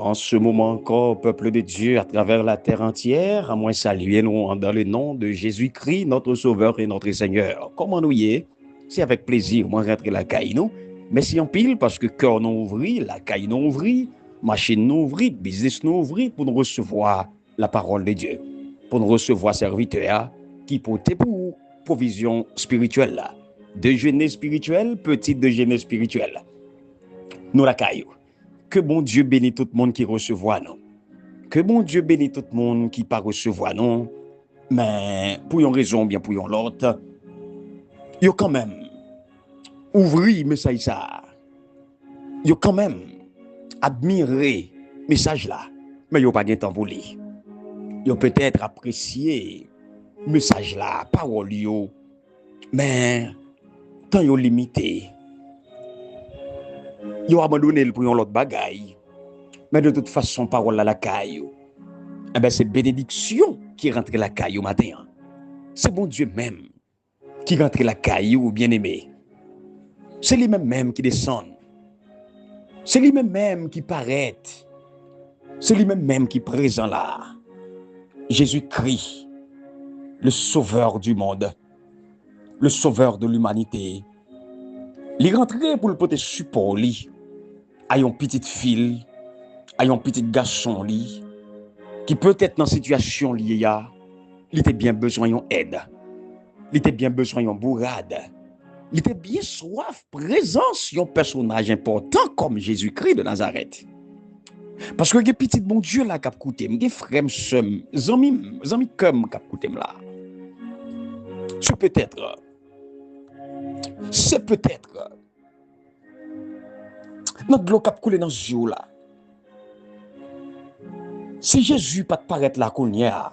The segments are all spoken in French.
En ce moment encore, peuple de Dieu, à travers la terre entière, à moins saluer nous dans le nom de Jésus-Christ, notre Sauveur et notre Seigneur. Comment nous y est? C'est avec plaisir, moi, rentrer la caille, nous. Merci en pile, parce que cœur nous ouvrit, la caille nous ouvrit, machine nous ouvrit, business nous ouvrit, pour nous recevoir la parole de Dieu. Pour nous recevoir serviteur qui portait pour provision spirituelle, déjeuner spirituel, petit déjeuner spirituel. Nous la caillou. Que bon Dieu bénisse tout le monde qui recevoir nous. Que bon Dieu bénisse tout le monde qui pas recevoir nous. Mais pour une raison bien pour une l'autre, il quand même ouvrir message ça. Il quand même admirer message là. Mais il pas de temps pour lire. Il peut-être apprécier message là, parole yo. Mais temps yo limité. Yo abandonné pour une autre bagaille. Mais de toute façon, parole à la caille. Eh bien, c'est bénédiction qui rentre la caille au matin. C'est bon Dieu même qui rentre la caille ou bien-aimé. C'est lui-même qui descend. C'est lui-même qui paraît. C'est lui-même qui est présent là. Jésus-Christ, le sauveur du monde, le sauveur de l'humanité. Il est rentré pour le porter support, lui, à une petite fille, à un petit garçon, lui, qui peut être dans une situation liée à, il était bien besoin d'aide. Il était bien besoin d'une bourrade. Il était bien soif, présence d'un personnage important comme Jésus-Christ de Nazareth. Parce que les petits bon Dieu là qui a coûté, les frères, les amis comme qui a coûté là. C'est peut-être notre l'eau qui a coulé dans ce jour là. Si Jésus pas paraître là qu'on y a,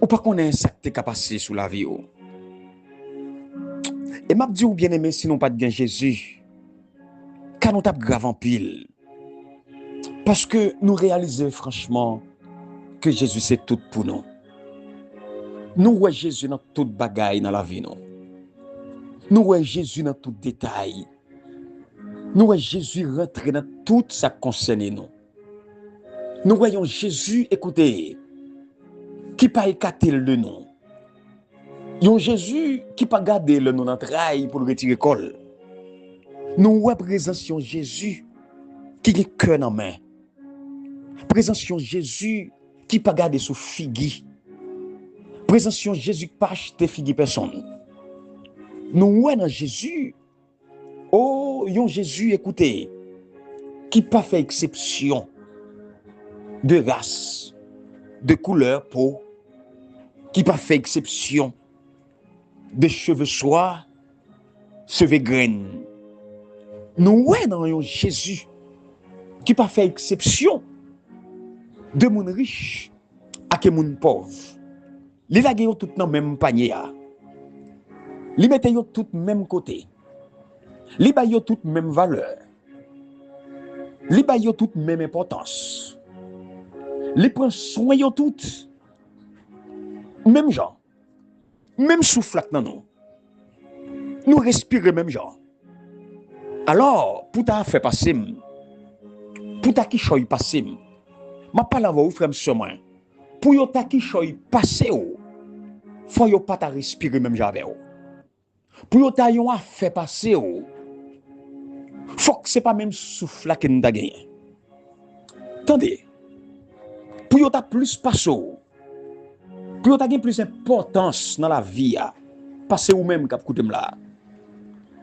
ou pas qu'on ait un sac qui a passé sous la vie. Et m'a dit ou bien aimé si nous pas de Jésus, car nous tape grave en pile. Parce que nous réalisons franchement que Jésus c'est tout pour nous. Nous voyons Jésus dans toute bagaille dans la vie nous. Nous voyons Jésus dans tout détail. Nous voyons Jésus rentrer dans tout ça concerne nous. Nous voyons Jésus, écoutez, qui pas écarter le nom. Yon Jésus qui pas garder le nom d'entraille pour le retirer col. Nous voyons présence Jésus qui est cœur en main. Présence Jésus qui pas garder sous figui. Présence Jésus qui pas acheter figui personne. Nous voyons Jésus, oh, yon Jésus, écoutez, qui pas fait exception de race, de couleur peau, qui pas fait exception de cheveux soie, cheveux graines. Nous voyons Jésus qui pas fait exception de moun riche à que moun pauvre. Li la gen tout dans même panier. Li mette yo tout même côté. Li ba yo tout même valeur. Li ba yo tout même importance. Li prend soin yo tout même genre. Même souffle dans nous. Nous respirons même genre. Alors, pour ta fait passer, pour ta qui choy passer, ma parle à vous frère moi. Pour yo ta qui choy passer, faut yo pas ta respirer même j'avais. Pour yo ta yon a fait passer, faut que c'est pas même souffle que nous ta gagné. Attendez. Pour yo ta plus passer, pour yo ta gagné plus importance dans la vie, passer ou même cap koute là.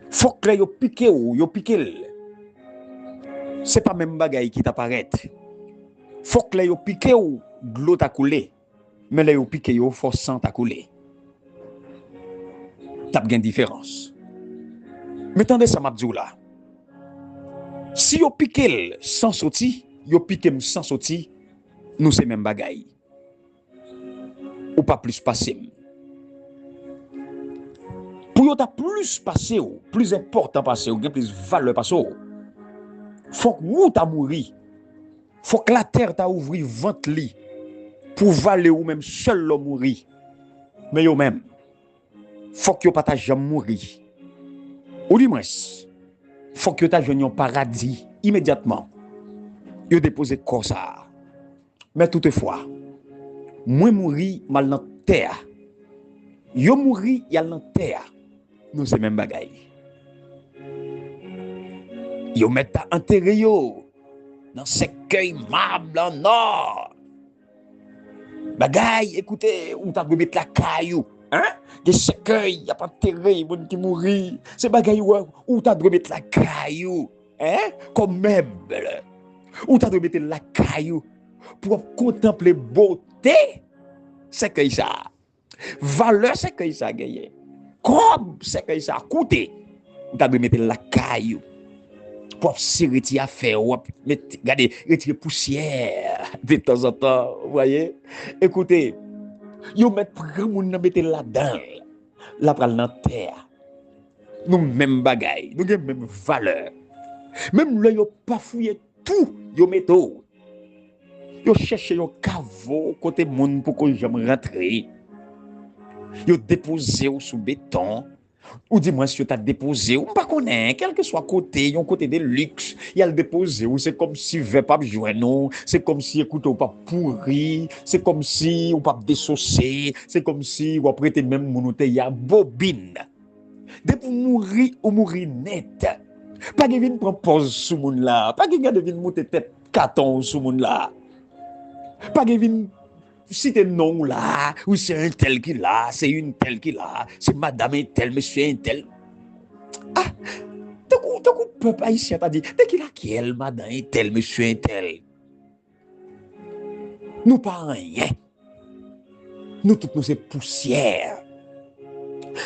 Faut que yo piqué ou yo piqué. C'est pas même bagaille qui t'apparaît. Faut que yo piqué ou de l'eau t'a coulé. Mais là yo piqué yo forçant t'a coulé. T'as bien différence. Mais attendez ça m'a dit là. Si yo piqué sans sorti, yo piqué sans sorti, nous c'est même bagaille. Ou pas plus passé. Pour yo ta plus passé, plus important passé, ou plus valeur passé. Faut que ou ta mouri. Faut que la terre t'a ouvri ventre li pour valer ou même seul l'homme mouri. Mais yo même faut que yo pas ta jamais mouri. Ou du moins faut que ta joignon paradis immédiatement. Yo déposé corps ça. Mais toutefois, moi mouri mal dans terre. Yo mouri yal dans terre. Nous c'est même bagaille. Yo met ta enterré yo dans cercueil marbre en or. Bagaille, écoutez, ou t'a mettre la caillou, hein? Des cercueils, y a pas enterré, moun qui mourit. C'est bagaille ou t'a mettre la caillou, hein? Comme meuble. Ou t'a mettre la caillou pour contempler beauté. Cercueil ça. Valeur cercueil ça gagné. Comme cercueil ça coûté. Ou t'a mettre la caillou. Pour se retirer à faire, regardez, retirer poussière de temps en temps, vous voyez. Écoutez, yo met grand moun nan mette là-dedans, la pral dans terre. Nous même bagaille, nous avons même valeur. Même là yo pas fouiller tout, yo met tout. Yo cherche yo caveau côté moun pour que j'aime rentrer. Yo déposer sous béton. Ou dis-moi si tu as déposé, ou pas connaît, quel que soit côté, yon côté de luxe, il y a le déposé, ou c'est comme si veut pas jouer non, c'est comme si écoute ou pas pourri, c'est comme si ou pas dessaucé, c'est comme si ou après même monote ya bobine. Depuis mourir ou mourir net. Pas que vinn prendre pause sous moun là, pas que gade vinn monter tête carton sous moun là. Pas que vinn si t'es non là, ou c'est un tel qui là, c'est une telle qui là, c'est madame un tel, monsieur un tel. Ah, t'as coup, peuple haïtien t'a dit, t'es qui là, qui est madame un tel, monsieur un tel. Nous pas rien. Nous toutes nous c'est poussière.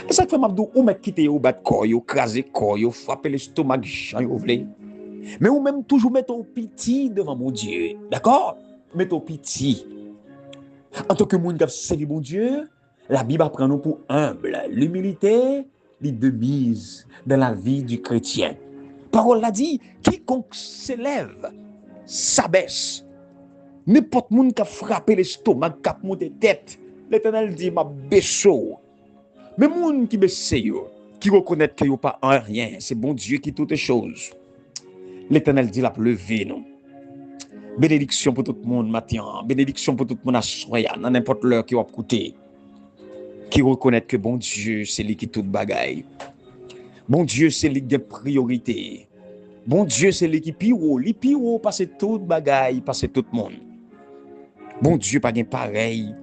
Et ça fait m'abdou, ou mec quitter ou battre corps, ou craser corps, ou frapper l'estomac, j'en ou vle. Mais ou même toujours mettre au petit devant mon Dieu. D'accord? Mettre au petit. En tant que monde qui a servi mon Dieu, la Bible apprend nous pour humble. L'humilité, les de mise dans la vie du chrétien. Parole l'a dit, quiconque s'élève, s'abaisse. N'importe monde qui a frappé l'estomac, qui a monté tête, l'Éternel dit, ma baissou. Mais monde qui baisse, qui reconnaît qu'il n'y a pas un rien, c'est bon Dieu qui toutes choses. L'Éternel dit, la lever nous. Bénédiction pour tout le monde matin, bénédiction pour tout le monde à soya, dans n'importe l'heure qui va écouter, qui reconnaît que bon Dieu, c'est lui qui tout bagaille. Bon Dieu, c'est lui qui a priorité. Bon Dieu, c'est lui qui piro, passe tout bagaille, passe tout le monde. Bon Dieu, pas de pareil.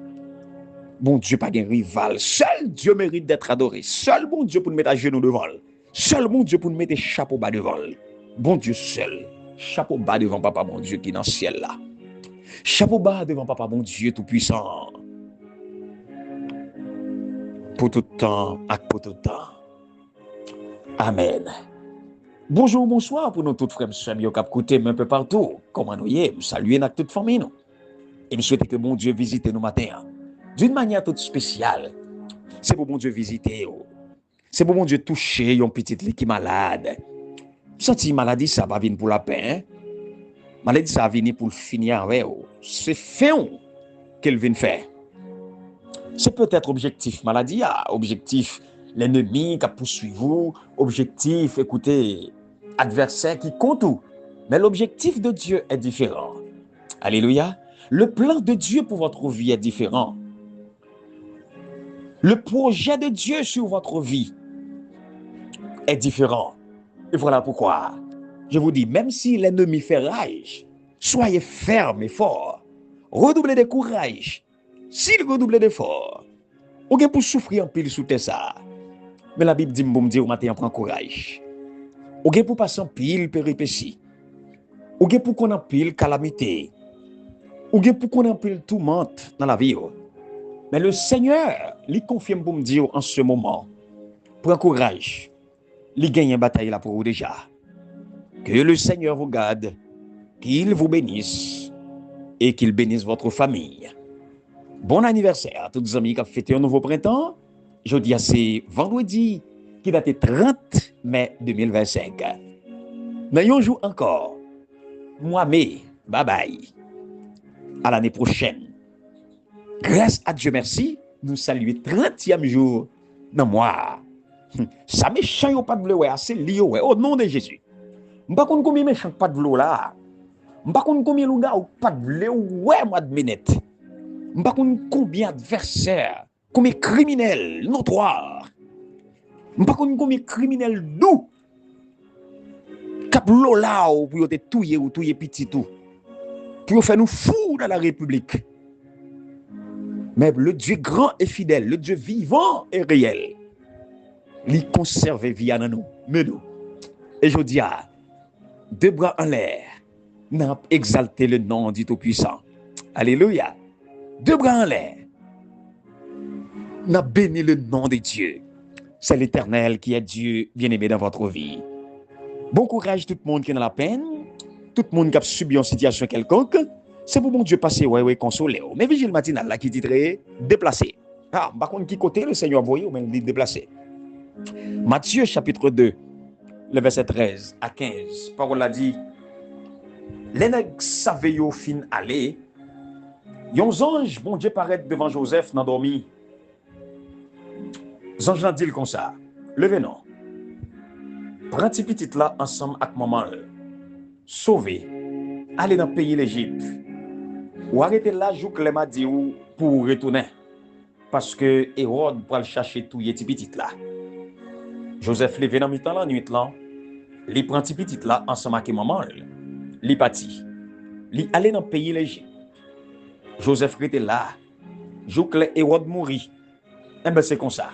Bon Dieu, pas de rival. Seul Dieu mérite d'être adoré. Seul bon Dieu pour nous mettre à genoux devant. Seul bon Dieu pour nous mettre chapeau bas devant. Bon Dieu seul. Chapeau bas devant papa mon Dieu qui est dans le ciel là. Chapeau bas devant papa mon Dieu tout puissant. Pour tout temps, et pour tout temps. Amen. Bonjour, bonsoir pour nous toutes frères et sœurs qui écoutent un peu partout. Comment nous y est? Saluez notre toute famille nous. Et nous souhaitons que bon Dieu visite nous matin. D'une manière toute spéciale. C'est pour bon Dieu visiter. C'est pour bon Dieu toucher un petit qui est malade. Senti maladie ça va venir pour la paix. Maladie ça va venir pour le finir avec. C'est fin qu'elle vient faire. C'est peut-être objectif maladie, objectif l'ennemi qui poursuit vous, objectif écoutez adversaire qui compte tout. Mais l'objectif de Dieu est différent. Alléluia. Le plan de Dieu pour votre vie est différent. Le projet de Dieu sur votre vie est différent. Et voilà pourquoi, je vous dis, même si l'ennemi fait rage, soyez ferme et fort. Redoublez de courage. S'il redouble d'effort, ou bien pour souffrir en pile sous tes ça. Mais la Bible dit, bon me dire, au matin, prends courage. Ou bien pour passer en pile péripéties. Ou bien pour qu'on en pile calamité. Ou bien pour qu'on en pile tourmente dans la vie. Mais le Seigneur, lui confirme pour me dire en ce moment, prends courage. Il gagne une bataille là pour vous déjà. Que le Seigneur vous garde, qu'il vous bénisse et qu'il bénisse votre famille. Bon anniversaire à tous les amis qui ont fêté un nouveau printemps. Jeudi, c'est vendredi qui date 30 mai 2025. Mais un jour encore, moi-même, bye bye. À l'année prochaine. Grâce à Dieu merci, nous saluons 30e jour dans moi. Ça méchant pas de bleu, c'est lié au nom de Jésus. Je ne sais pas combien méchant pas de bleu là. M'pas combien de gars ou pas de vle ouais moi de minette. M'pas combien d'adversaires, combien criminels notoires. M'pas combien criminels doux. Cap lola ou pour te touyer ou touyer petit tout. Pour faire nous fous dans la République. Mais le Dieu grand et fidèle, le Dieu vivant et réel, il conserve vie dans nous, mais nous. Et je dis, deux bras en l'air, n'a exalté le nom du Tout-Puissant. Alléluia. Deux bras en l'air, n'a béni le nom de Dieu. C'est l'Éternel qui est Dieu bien-aimé dans votre vie. Bon courage tout le monde qui est dans la peine, tout le monde qui a subi une situation quelconque. C'est pour mon Dieu passer, ouais, consoler. Mais vigile matinal là qui titre déplacé. Ah, par contre, qui côté le Seigneur voyait ou même dit déplacé. Matthieu chapitre 2, le verset 13 à 15. Parole a dit, les nègres savaient yo fin aller. Yon ange, bon Dieu paraît devant Joseph dans dormi. Ange n'a dit comme ça. Levez non. Prends ti petit là ensemble avec maman. Sauver. Allez dans le pays l'Égypte. Ou arrêtez là, jou que m'a dit pour retourner. Parce que Hérode pour le chercher tout ti petit là. Joseph levé dans mi-temps la nuit là. Li prend ti petit là ensemble avec maman. Li parti. Li allé dans le pays l'Égypte. Joseph était là. Jou que Hérode mourit. Eh ben c'est comme ça.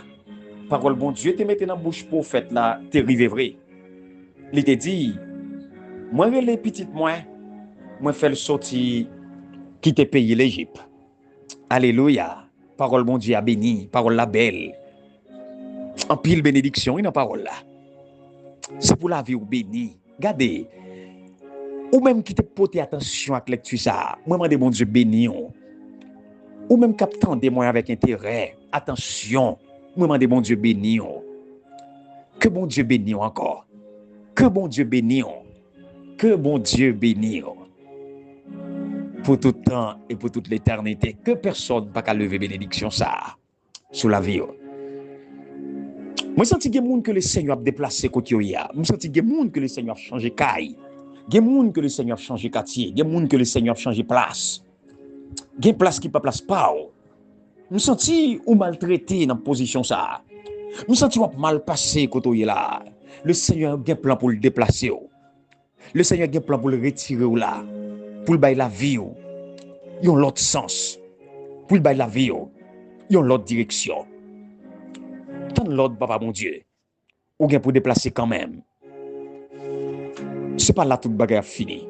Parole bon Dieu te mette dans bouche prophète là, te rive vrai. Il te dit, moi les petites moi fais le sorti qui te paye l'Égypte. Alléluia. Parole bon Dieu a béni, parole la belle. En pile bénédiction, il a parole là. C'est pour la vie ou béni. Regardez. Ou même qui te porte attention à lecture ça. Moi demande bon Dieu béni. Ou même captant des moyens avec intérêt. Attention. Moi demande bon Dieu béni. Que bon Dieu béni encore. Que bon Dieu béni. Que bon Dieu béni. Pour tout temps et pour toute l'éternité. Que personne ne peut lever bénédiction ça. Sous la vie. Moi senti que monde que le Seigneur a déplacé côté ya. Moi senti que monde que le Seigneur a changé caille. Des monde que le Seigneur a changé quartier, des monde que le Seigneur a changé place. Des place qui pas place pas. Nous senti ou maltraité dans position ça. Nous senti ou mal passé côté là. Le Seigneur a un plan pour le déplacer. Le Seigneur a un plan pour le retirer là. Pour le bailler la vie. Yon l'autre sens. Pour le bailler la vie. Yon l'autre direction. Tant l'autre papa mon Dieu. Ou bien pour déplacer quand même. C'est pas là tout bagarre fini.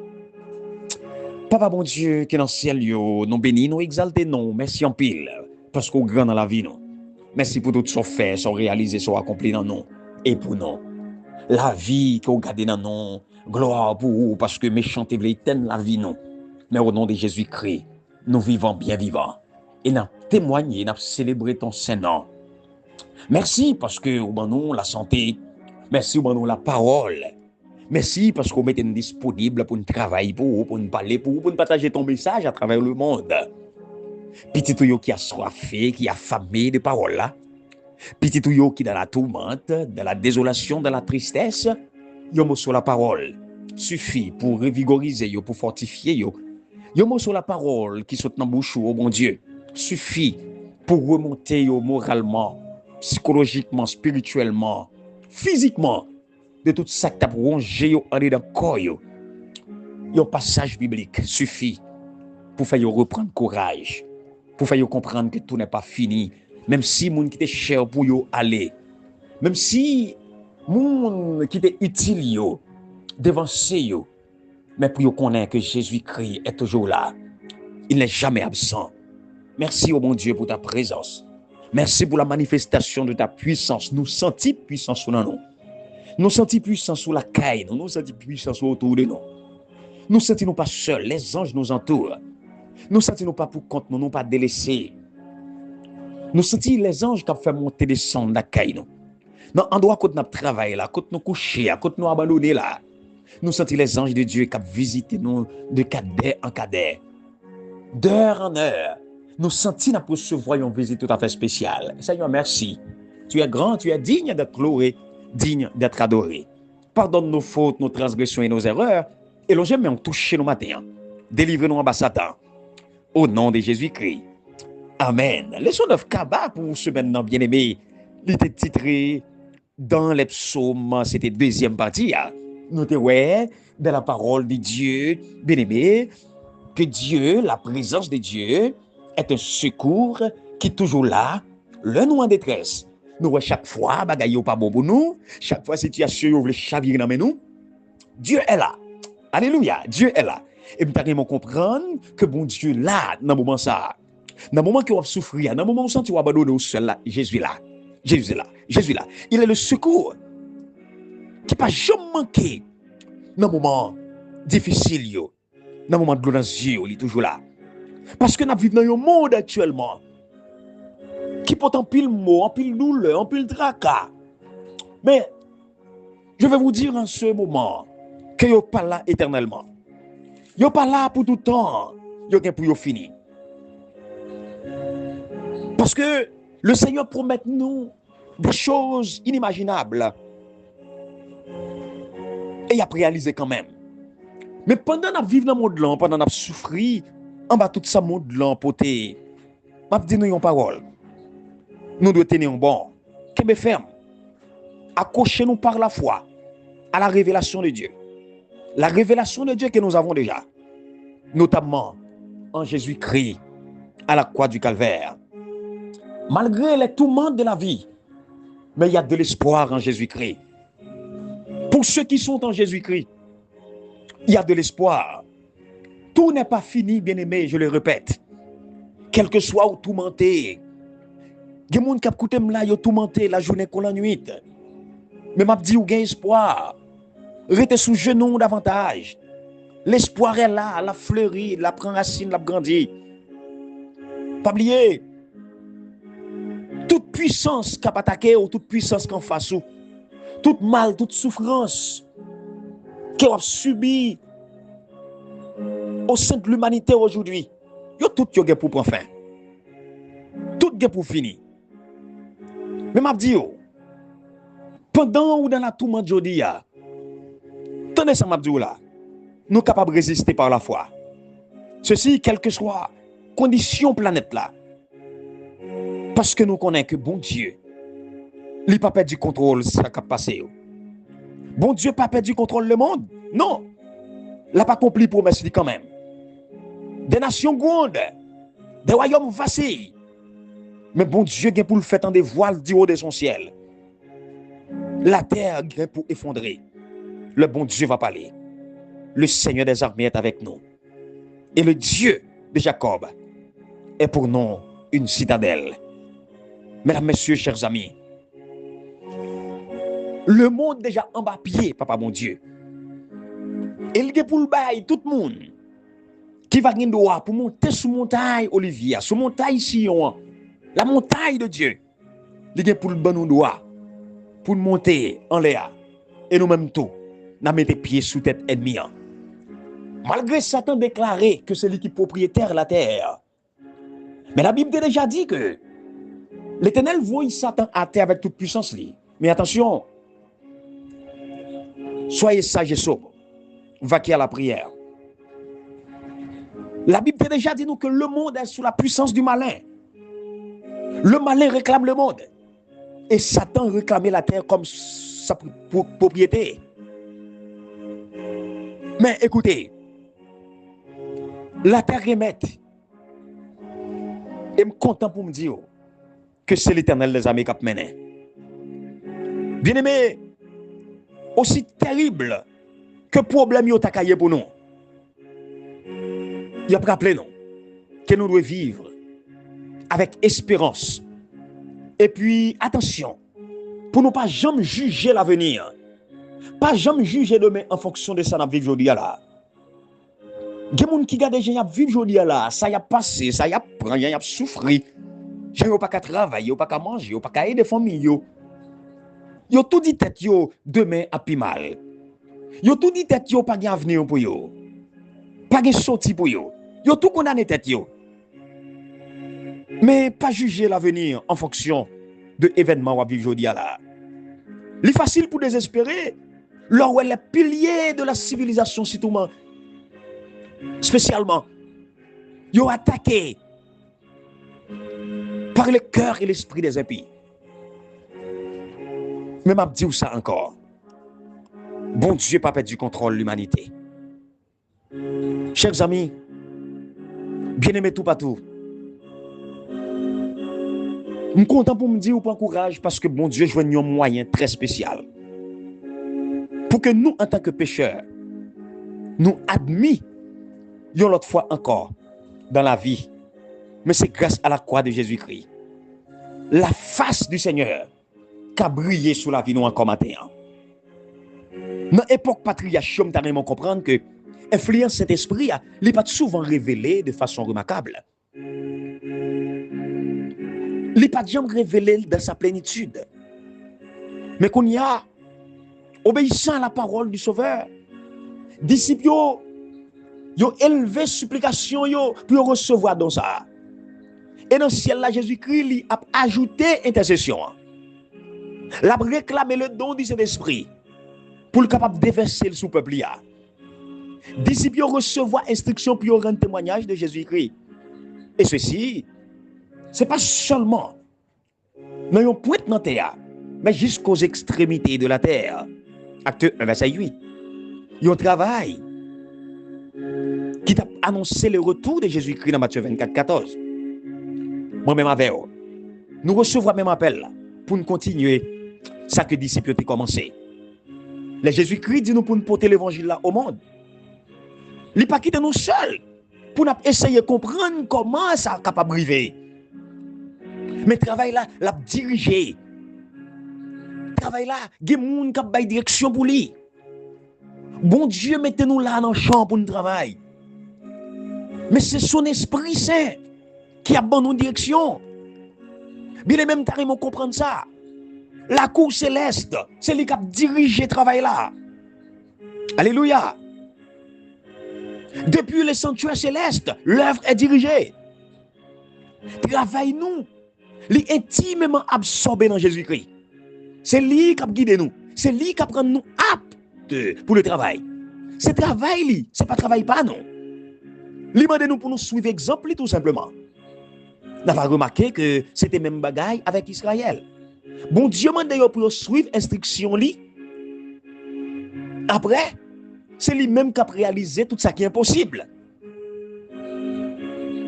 Papa bon Dieu qui est dans le ciel yo, nous bénis, nous exaltés non, merci en pile parce qu'on grand dans la vie non. Merci pour tout ce qu'on fait, ce qu'on réalisé, ce qu'on accompli dans nous et pour nous. La vie qu'on garde dans nous, gloire pour vous parce que méchant et éteindre la vie non. Mais au nom de Jésus-Christ, nous vivons bien vivants et nous témoigné, nous célébré ton Saint-Nom. Merci parce que vous nous la santé. Merci pour nous la parole. Merci parce qu'on m'était disponible pour nous travailler pour nous parler pour nous partager ton message à travers le monde. Petit tuyau qui a soifé, qui a affamé de paroles là. Petit tuyau qui dans la tourmente, dans la désolation, dans la tristesse, yo mot sur la parole suffit pour revigoriser yo, pour fortifier yo. Yo mot sur la parole qui saute dans bouche au bon Dieu suffit pour remonter yo moralement, psychologiquement, spirituellement, physiquement. De tout ça que tu as rongé en dedans corps. Un passage biblique suffit pour faire reprendre courage, pour faire comprendre que tout n'est pas fini. Même si moun qui était cher pour yo aller, même si moun qui était utile yo, devancer yo, mais pour yo connaître que Jésus-Christ est toujours là. Il n'est jamais absent. Merci au bon Dieu pour ta présence. Merci pour la manifestation de ta puissance. Nous sentons puissance dans nous. Nous sentons puissance sous la caille, nous sentons puissance autour de nous. Nous sentons nous pas seuls, les anges nous entourent. Nous sentons nous pas pour compte, nous pas délaissés. Nous sentons les anges qui fait monter descendre la caille nous. Dans endroit où nous travaillons là, quand nous coucher, quand nous abandonner là. Nous sentons les anges de Dieu qui visitent nous de cadet en cadet. D'heure en heure, nous sentons nous recevoir une visite tout à fait spéciale. Seigneur, merci. Tu es grand, tu es digne d'être loué, digne d'être adoré. Pardonne nos fautes, nos transgressions et nos erreurs, Et l'on j'aime toucher nos matins. Délivrez-nous en bas Satan. Au nom de Jésus-Christ. Amen. Leçon 9 Kaba pour ce maintenant bien-aimé. Il était titré dans les psaumes, c'était deuxième partie. Notez, ouais, dans la parole de Dieu, bien-aimé, que Dieu, la présence de Dieu, est un secours qui est toujours là, le nous en détresse. Nous, chaque fois, bagaille pas bon pour nous, chaque fois, situation, vous voulez chavirer dans nous, Dieu est là. Alléluia, Dieu est là. Et vous allez comprendre que bon Dieu là, dans le moment ça, dans le moment que vous souffrez, dans le moment où vous sentez abandonné au seul là, Jésus est là. Jésus est là. Jésus est là. Il est le secours qui n'a pas jamais manqué dans le moment difficile, dans le moment de l'audace, il est toujours là. Parce que nous vivons dans un monde actuellement qui porte en pile mot, en pile douleur, en pile tracas. Mais je vais vous dire en ce moment que vous n'êtes pas là éternellement. Vous n'êtes pas là pour tout le temps. Vous êtes pour finir. Parce que le Seigneur promet nous des choses inimaginables. Et il a réalisé quand même. Mais pendant que nous vivons dans le monde là, pendant que nous souffrons, en bas tout ce monde là, poté, je vais dire nous une parole. Nous devons tenir un bon. Qu'est-ce ferme? Accrochez-nous par la foi à la révélation de Dieu. La révélation de Dieu que nous avons déjà. Notamment en Jésus-Christ à la croix du Calvaire. Malgré les tourments de la vie, mais il y a de l'espoir en Jésus-Christ. Pour ceux qui sont en Jésus-Christ, il y a de l'espoir. Tout n'est pas fini, bien-aimé, je le répète. Quel que soit où tourmenté, il y a des gens qui ont là, ils ont tourmenté la journée comme la nuit. Mais m'a dit, il y a espoir. Restez sous genou davantage. L'espoir est là, la fleurit, la prend racine, la grandit. Pas oublier. Toute puissance qui a attaqué ou toute puissance qui en face, toute mal, toute souffrance qui a subi au sein de l'humanité aujourd'hui, tout est pour prendre fin. Tout est pour finir. Mais m'a dit, pendant ou dans la tourmente aujourd'hui, tenez ça m'a dit là, nous sommes capables de résister par la foi. Ceci, quelle que soit condition planète là. Parce que nous connaissons que bon Dieu, il n'a pas perdu contrôle ça qui a passé. Bon Dieu n'a pas perdu contrôle le monde. Non. Il n'a pas accompli promesse quand même. Des nations grandes, des royaumes vacillent. Mais bon Dieu vient pour le faire en des voiles du haut de son ciel. La terre vient pour effondrer. Le bon Dieu va parler. Le Seigneur des armées est avec nous. Et le Dieu de Jacob est pour nous une citadelle. Mesdames, messieurs, chers amis, le monde déjà en bas pied, papa mon Dieu. Et il est pour le bail, tout le monde qui va gagner droit pour monter sous montagne Olivia, sous montagne Sion, la montagne de Dieu. Il est pour le bon droit, pour monter en l'air. Et nous-mêmes tout, nous mettons pieds sous tête ennemie. Malgré Satan déclaré que c'est lui qui est propriétaire de la terre. Mais la Bible a déjà dit que l'Éternel voit Satan à terre avec toute puissance. Mais attention, soyez sages et sobres. Vaquez à la prière. La Bible a déjà dit nous que le monde est sous la puissance du malin. Le malin réclame le monde. Et Satan réclamait la terre comme sa propriété. Mais écoutez, la terre remet. Et je suis content pour me dire que c'est l'Éternel des armées qui a mené. Bien-aimé, aussi terrible que problème yo ta pour nous. Il a rappelé nous que nous devons vivre avec espérance. Et puis, attention, pour ne pas jamais juger l'avenir. Pas jamais juger demain en fonction de ça qu'on vit aujourd'hui là. Il y a des gens qui gardent des gens qui vivent aujourd'hui là, ça y a passé, ça y a pris, y a souffert. Ils n'ont pas qu'à travailler, ils n'ont pas qu'à manger, ils n'ont pas qu'à aider des familles. Ils ont tout dit tête yo demain à pi mal. Ils ont tout dit tête yo pas d'avenir pour yo. Pas de sortie pour yo. Ils ont tout condamné tête yo. Mais pas juger l'avenir en fonction de événements qu'on vit aujourd'hui là. C'est facile pour désespérer Là où les piliers de la civilisation, spécialement, ils ont attaqué par le cœur et l'esprit des impies. Mais m'a dit ça encore. Bon Dieu pas perdu du contrôle de l'humanité. Chers amis, bien-aimés tout partout, je suis content pour me dire ou pas courage parce que bon Dieu joue un moyen très spécial. Pour que nous, en tant que pécheurs, nous admis une autre fois encore dans la vie. Mais c'est grâce à la croix de Jésus-Christ. La face du Seigneur qui a brillé sous la vie nous encore matin. Dans l'époque patriarcale, nous devons comprendre que l'influence de cet esprit n'est pas souvent révélée de façon remarquable. Il n'est pas jamais révélé dans sa plénitude. Mais qu'on y a, obéissant à la parole du Sauveur, disciples, ils ont élevé supplication pour recevoir dans ça. Et dans le ciel, là, Jésus-Christ a ajouté intercession. Il a réclamé le don de cet esprit pour le capable de déverser sous le peuple. Disciples recevoir instruction pour rendre témoignage de Jésus-Christ. Et ceci, ce n'est pas seulement dans un point de terre, mais jusqu'aux extrémités de la terre. Acte 1, verset 8. Il y a un travail qui t'a annoncé le retour de Jésus-Christ dans Matthieu 24, 14. Moi-même avec eux, nous recevrons même appel pour nous continuer ça que les disciples ont commencé. Le Jésus-Christ dit nous pour nous porter l'évangile là au monde. Il n'est pas quitté nous seuls pour nous essayer de comprendre comment ça est capable d'arriver. Mais le travail là, l'a dirigé. Le travail là, il y a des gens qui ont une direction pour lui. Bon Dieu, mettez-nous là dans le champ pour nous travailler. Mais c'est son Esprit Saint qui a bonne direction. Bien les mêmes tarifs comprendre ça. La cour céleste, c'est lui qui a dirigé le travail là. Alléluia. Depuis le sanctuaire céleste, l'œuvre est dirigée. Travail nous, lui intimement absorbé dans Jésus-Christ. C'est lui qui a guidé nous. C'est lui qui a rendu nous aptes pour le travail. C'est travail, ce n'est pas travail pas non. Lui demande nous pour nous suivre exemple tout simplement. On a remarqué que c'était même bagaille avec Israël. Bon Dieu m'a pour suivre instruction li. Après, c'est lui-même qui a réalisé tout ça qui est impossible.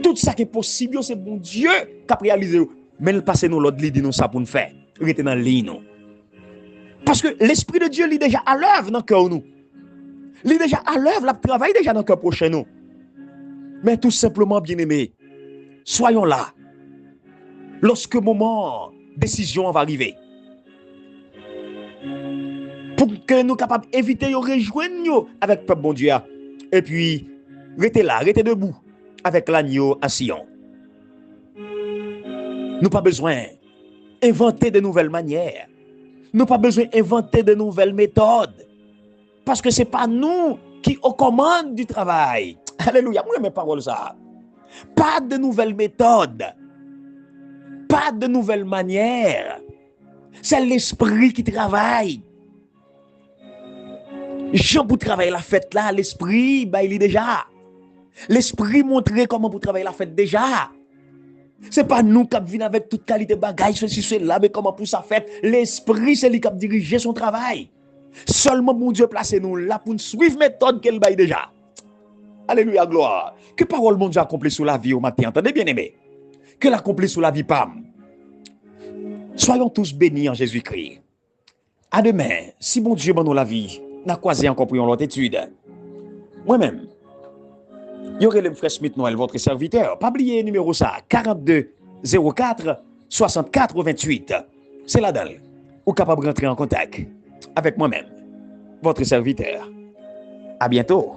Tout ça qui est possible, c'est bon Dieu qui a réalisé. Mais le passé nous l'autre dit nous ça pour nous faire. Rester dans ligne nous. Parce que l'esprit de Dieu est déjà à l'œuvre dans le cœur nous. Il est déjà à l'œuvre, il travaille déjà dans le cœur prochain nous. Mais tout simplement bien aimé, soyons là. Lorsque le moment décision va arriver. Pour que nous capables d'éviter de rejoindre avec le peuple bon Dieu. Et puis, restez là, restez debout avec l'agneau à Sion. Nous n'avons pas besoin d'inventer de nouvelles manières. Nous n'avons pas besoin d'inventer de nouvelles méthodes. Parce que ce n'est pas nous qui au commande du travail. Alléluia, moi mes paroles ça. Pas de nouvelles méthodes. Pas de nouvelles manières. C'est l'esprit qui travaille. Jean pour travailler la fête là, l'esprit, bah, il est déjà. L'esprit montrer comment pour travailler la fête déjà. C'est pas nous qui venons avec toute qualité de bagaille, ceci, cela, mais comment pour ça fête. L'esprit, c'est lui qui a dirigé son travail. Seulement mon Dieu place nous là pour nous suivre méthode qu'elle baille déjà. Alléluia, gloire. Que parole mon Dieu accomplit sur la vie au matin, entendez bien aimé. Que l'accomplit sur la vie Pam. Soyons tous bénis en Jésus-Christ. À demain, si bon Dieu m'en nous la vie, n'a croisé encore pour une autre étude. Moi-même, il y aurait le frère Smith Noël, votre serviteur. Pas oublier numéro ça, 42 04 64 28. C'est là-dedans. Ou capable de rentrer en contact avec moi-même, votre serviteur. À bientôt.